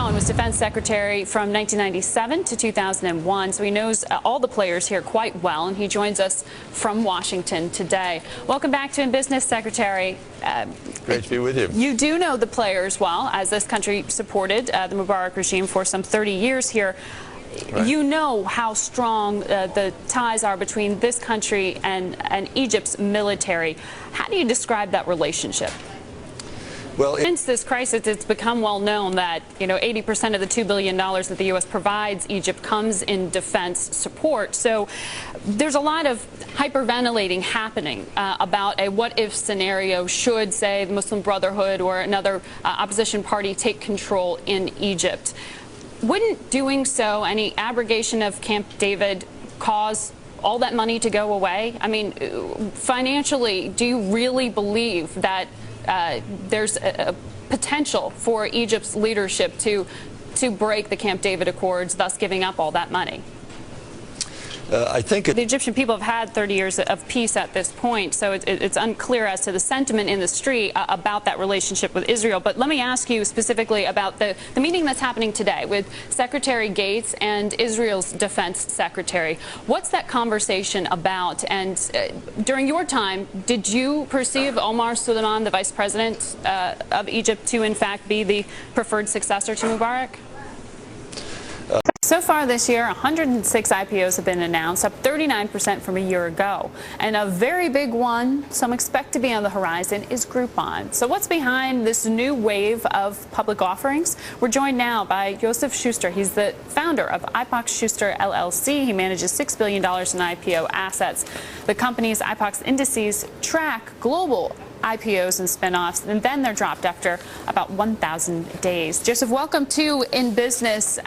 now and was defense secretary from 1997 to 2001, so he knows all the players here quite well, and he joins us from Washington today. Welcome back to In Business, Secretary. Great to be with you. You do know the players well, as this country supported the Mubarak regime for some 30 years here. Right. You know how strong the ties are between this country and Egypt's military. How do you describe that relationship? Well, since this crisis, it's become well known that 80% of the $2 billion that the U.S. provides Egypt comes in defense support. So there's a lot of hyperventilating happening about a what-if scenario should, say, the Muslim Brotherhood or another opposition party take control in Egypt. Wouldn't doing so, any abrogation of Camp David, cause all that money to go away? I mean, financially, do you really believe that there's a potential for Egypt's leadership to break the Camp David Accords, thus giving up all that money? I think the Egyptian people have had 30 years of peace at this point, so it's unclear as to the sentiment in the street about that relationship with Israel. But let me ask you specifically about the meeting that's happening today with Secretary Gates and Israel's defense secretary. What's that conversation about? And during your time, did you perceive Omar Suleiman, the vice president of Egypt, to in fact be the preferred successor to Mubarak? So far this year, 106 IPOs have been announced, up 39% from a year ago. And a very big one, some expect to be on the horizon, is Groupon. So what's behind this new wave of public offerings? We're joined now by Joseph Schuster. He's the founder of Ipox Schuster LLC. He manages $6 billion in IPO assets. The company's Ipox indices track global IPOs and spinoffs, and then they're dropped after about 1,000 days. Joseph, welcome to In Business.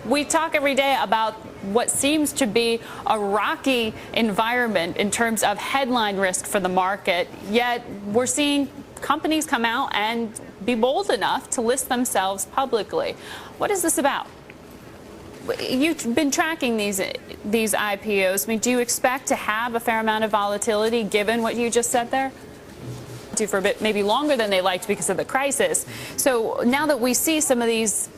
We talk every day about what seems to be a rocky environment in terms of headline risk for the market, yet we're seeing companies come out and be bold enough to list themselves publicly. What is this about? You've been tracking these IPOs. I mean, do you expect to have a fair amount of volatility given what you just said there? For a bit, maybe longer than they liked because of the crisis. So now that we see some of these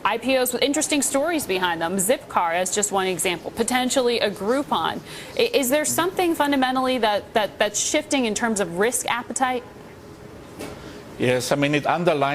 IPOs with interesting stories behind them, Zipcar as just one example, potentially a Groupon, is there something fundamentally that's shifting in terms of risk appetite? Yes, I mean, it underlines